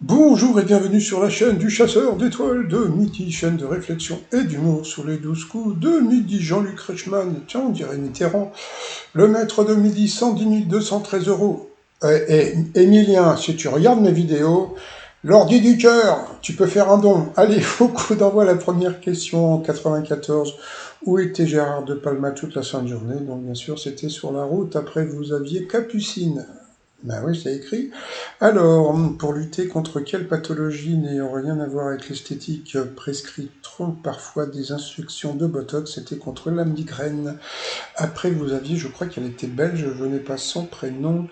Bonjour et bienvenue sur la chaîne du chasseur d'étoiles de midi, chaîne de réflexion et d'humour sur les 12 coups de midi. Jean-Luc Reichmann, tiens, on dirait Mitterrand, le maître de midi, 110 213 euros. Et Emilien, si tu regardes mes vidéos, l'ordi du cœur, tu peux faire un don. Allez, au coup d'envoi, la première question en 94. Où était Gérard de Palma toute la sainte journée? Donc bien sûr, c'était sur la route. Après, vous aviez Capucine. Ben oui, c'est écrit. Alors, pour lutter contre quelle pathologie n'ayant rien à voir avec l'esthétique prescriteront parfois des injections de Botox? C'était contre la migraine. Après, vous aviez, je crois qu'elle était belge, je n'ai pas son prénom.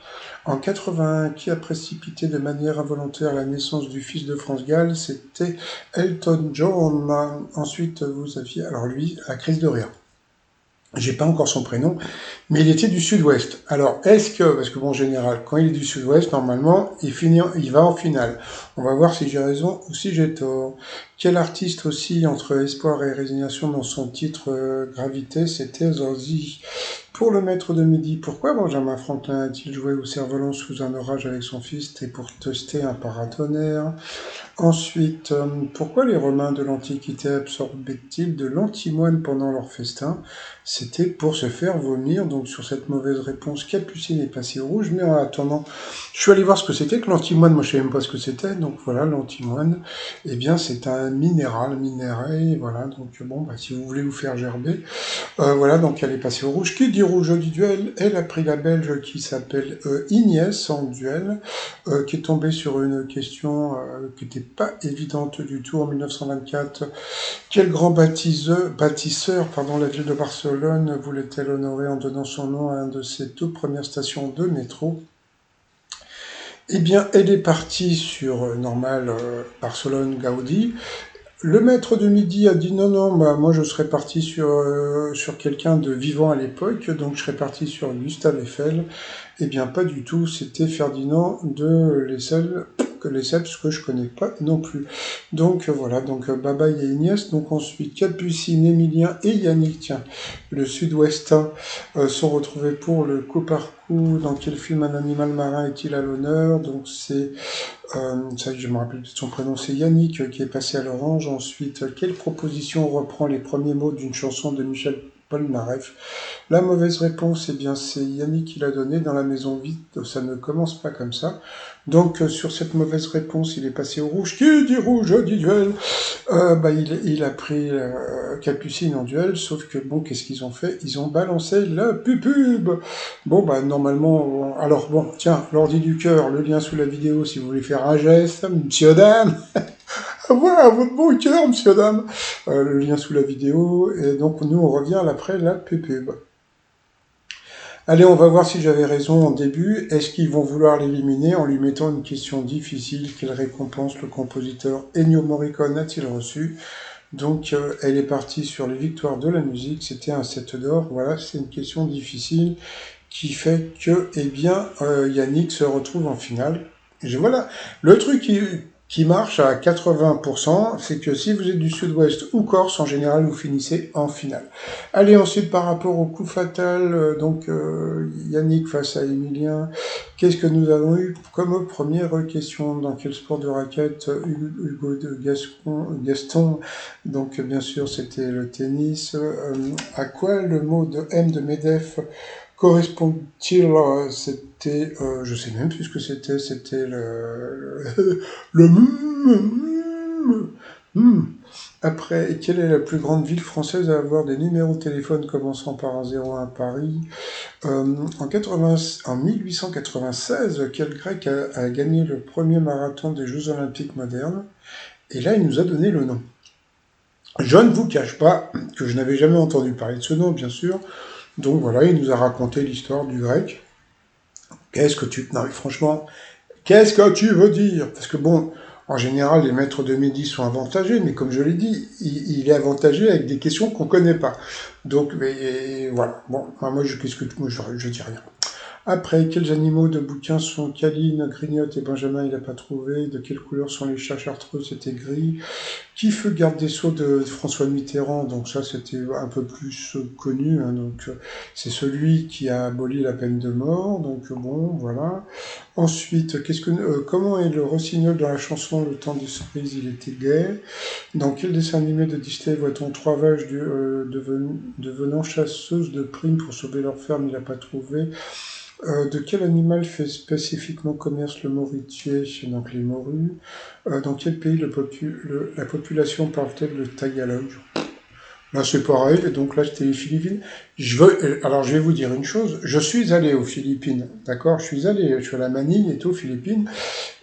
En 81, qui a précipité de manière involontaire la naissance du fils de France Gall? C'était Elton John. Ensuite, vous aviez, alors lui, la crise de rire. J'ai pas encore son prénom, mais il était du sud-ouest. Alors, est-ce que, parce que bon, en général, quand il est du sud-ouest, normalement, il va en finale. On va voir si j'ai raison ou si j'ai tort. Quel artiste aussi, entre espoir et résignation dans son titre Gravité, c'était Zazie. Pour le maître de midi, pourquoi Benjamin Franklin a-t-il joué au cerf-volant sous un orage avec son fils? C'était pour tester un paratonnerre. Ensuite, pourquoi les Romains de l'Antiquité absorbaient-ils de l'antimoine pendant leur festin? C'était pour se faire vomir. Donc sur cette mauvaise réponse, Capucine est passé au rouge. Mais en attendant, je suis allé voir ce que c'était que l'antimoine. Moi, je ne savais même pas ce que c'était. Donc voilà, l'antimoine, eh bien, c'est un minéral, minéré. Voilà, donc bon, bah, si vous voulez vous faire gerber, voilà, donc elle est passée au rouge. Qui dit rouge du duel? Elle a pris la Belge qui s'appelle Ignès en duel, qui est tombée sur une question qui n'était pas évidente du tout en 1924. Quel grand bâtisseur, la ville de Barcelone voulait-elle honorer en donnant son nom à un de ses toutes premières stations de métro? Eh bien, elle est partie sur normal Barcelone Gaudi. Le maître de midi a dit non, non, bah, moi je serais parti sur quelqu'un de vivant à l'époque, donc je serais parti sur Gustave Eiffel. Eh bien, pas du tout, c'était Ferdinand de Lesseps, que je connais pas non plus. Donc voilà, donc Baba et Agnès, donc ensuite Capucine, Émilien et Yannick, tiens, le sud-ouestain, sont retrouvés pour le coup par coup. Dans quel film un animal marin est-il à l'honneur? Donc c'est ça, je me rappelle de son prénom, c'est Yannick qui est passé à l'orange. Ensuite, quelle proposition reprend les premiers mots d'une chanson de Michel Polnareff? La mauvaise réponse, eh bien, c'est Yannick qui l'a donné dans la maison vide. Ça ne commence pas comme ça. Donc, sur cette mauvaise réponse, il est passé au rouge. Qui dit rouge dit duel? Il a pris Capucine en duel, sauf que bon, qu'est-ce qu'ils ont fait? Ils ont balancé la pub. Bon, bah normalement, alors bon, tiens, l'ordi du cœur, le lien sous la vidéo si vous voulez faire un geste, monsieur dame, à votre bon cœur, monsieur dame, le lien sous la vidéo, et donc nous on revient après la pub. Allez, on va voir si j'avais raison en début. Est-ce qu'ils vont vouloir l'éliminer en lui mettant une question difficile? Quelle récompense le compositeur Ennio Morricone a-t-il reçu? Donc, elle est partie sur les victoires de la musique. C'était un 7 d'or. Voilà, c'est une question difficile qui fait que, eh bien, Yannick se retrouve en finale. Voilà. Le truc qui marche à 80%, c'est que si vous êtes du sud-ouest ou corse, en général, vous finissez en finale. Allez, ensuite, par rapport au coup fatal, Yannick face à Emilien, qu'est-ce que nous avons eu comme première question? Dans quel sport de raquette Hugo de Gaston, donc bien sûr, c'était le tennis. À quoi le mot de M de Medef correspond-il? C'était, je sais même plus ce que c'était le Après, quelle est la plus grande ville française à avoir des numéros de téléphone commençant par un 01 à Paris? En 1896, quel Grec a gagné le premier marathon des Jeux Olympiques modernes? Et là, il nous a donné le nom. Je ne vous cache pas que je n'avais jamais entendu parler de ce nom, bien sûr. Donc voilà, il nous a raconté l'histoire du grec. Qu'est-ce que tu... Non mais franchement, qu'est-ce que tu veux dire? Parce que bon, en général, les maîtres de midi sont avantagés, mais comme je l'ai dit, il est avantagé avec des questions qu'on connaît pas. Donc, mais, voilà. Bon, moi, je dis rien. Après, quels animaux de bouquins sont Caline, Grignotte et Benjamin, il n'a pas trouvé. De quelle couleur sont les chats chartreux, c'était gris. Qui fut garde des Sceaux de François Mitterrand? Donc ça, c'était un peu plus connu. Hein, donc c'est celui qui a aboli la peine de mort. Donc bon, voilà. Ensuite, comment est le rossignol dans la chanson Le temps des cerises, il était gai? Dans quel dessin animé de Disney voit-on trois vaches devenant chasseuses de primes pour sauver leur ferme? Il n'a pas trouvé. De quel animal fait spécifiquement commerce le moritier? Donc les morues. Dans quel pays la population parle-t-elle le tagalog? Là, c'est pareil, et donc là, c'était les Philippines. Alors, je vais vous dire une chose, je suis allé aux Philippines, d'accord? Je suis à la Manille et tout, aux Philippines.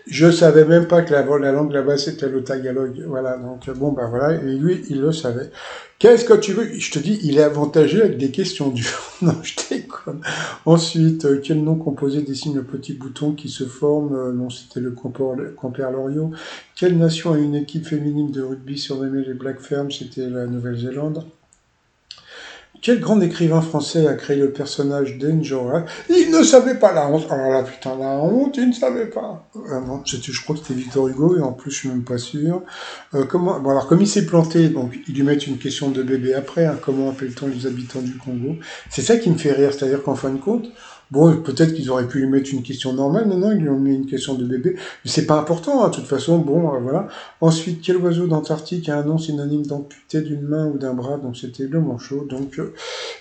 Je savais même pas que la langue là-bas, c'était le tagalog. Voilà, donc bon, bah voilà, et lui, il le savait. Qu'est-ce que tu veux? Je te dis, il est avantagé avec des questions dures. Non, je déconne. Ensuite, quel nom composé dessine le petit bouton qui se forme? Non, c'était le compère Loriot. Quelle nation a une équipe féminine de rugby surnommée les Black Ferns? C'était la Nouvelle-Zélande. Quel grand écrivain français a créé le personnage d'Enjolras? Il ne savait pas la honte. Alors là, putain, la honte, il ne savait pas. Non, je crois que c'était Victor Hugo, et en plus, je suis même pas sûr. Bon, alors, comme il s'est planté, donc, ils lui mettent une question de bébé après, hein, comment appelle-t-on les habitants du Congo? C'est ça qui me fait rire, c'est-à-dire qu'en fin de compte, bon, peut-être qu'ils auraient pu lui mettre une question normale, non, ils lui ont mis une question de bébé, mais c'est pas important, hein, de toute façon, bon, voilà. Ensuite, quel oiseau d'Antarctique a un nom synonyme d'amputé d'une main ou d'un bras? Donc, c'était le manchot, donc,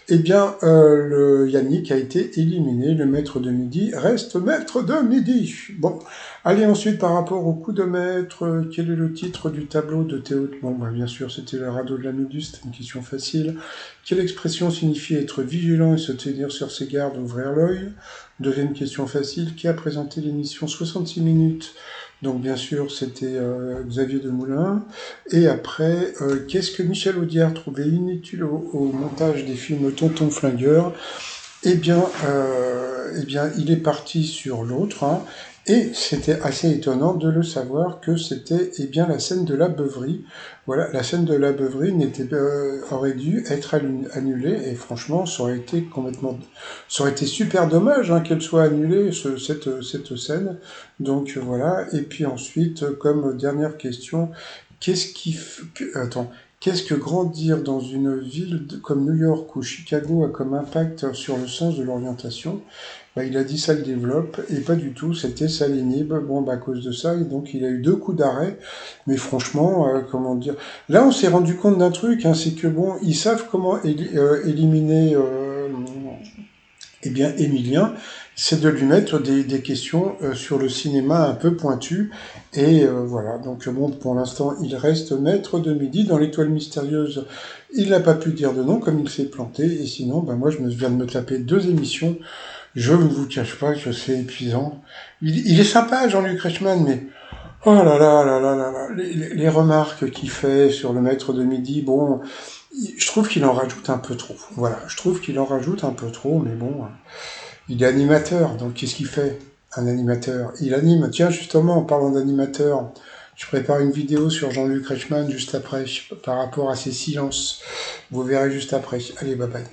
eh bien, le Yannick a été éliminé. Le maître de midi reste maître de midi. Bon, allez, ensuite, par rapport au coup de maître, quel est le titre du tableau de Théo? Bon, bah, bien sûr, c'était le radeau de la Méduse, c'était une question facile. Quelle expression signifie être vigilant et se tenir sur ses gardes, ouvrir l'œil? Deuxième question facile. Qui a présenté l'émission 66 minutes? Donc bien sûr, c'était Xavier Demoulin. Et après, qu'est-ce que Michel Audiard trouvait inutile au montage des films Tonton Flingueur? Eh bien, il est parti sur l'autre, hein, et c'était assez étonnant de le savoir que c'était eh bien la scène de la beuverie. Voilà, la scène de la beuverie aurait dû être annulée, et franchement, ça aurait été super dommage hein, qu'elle soit annulée cette scène. Donc voilà. Et puis ensuite, comme dernière question, attends. Qu'est-ce que grandir dans une ville comme New York ou Chicago a comme impact sur le sens de l'orientation? Bah, il a dit ça le développe, et pas du tout, c'était ça l'inhibe. Bon, bah, à cause de ça, et donc il a eu 2 coups d'arrêt, mais franchement, comment dire... Là, on s'est rendu compte d'un truc, hein, c'est que bon, ils savent comment éliminer eh bien, Émilien, c'est de lui mettre des questions sur le cinéma un peu pointues. Et voilà, donc bon, pour l'instant, il reste maître de midi. Dans l'étoile mystérieuse, il n'a pas pu dire de nom, comme il s'est planté. Et sinon, ben moi, viens de me taper 2 émissions. Je ne vous cache pas que c'est épuisant. Il est sympa, Jean-Luc Reichmann, mais... Oh là là là là là là, les remarques qu'il fait sur le maître de midi, bon, je trouve qu'il en rajoute un peu trop. Voilà, je trouve qu'il en rajoute un peu trop, mais bon, il est animateur, donc qu'est-ce qu'il fait, un animateur? Il anime. Tiens, justement, en parlant d'animateur, je prépare une vidéo sur Jean-Luc Reichmann juste après, par rapport à ses silences. Vous verrez juste après. Allez, bye bye.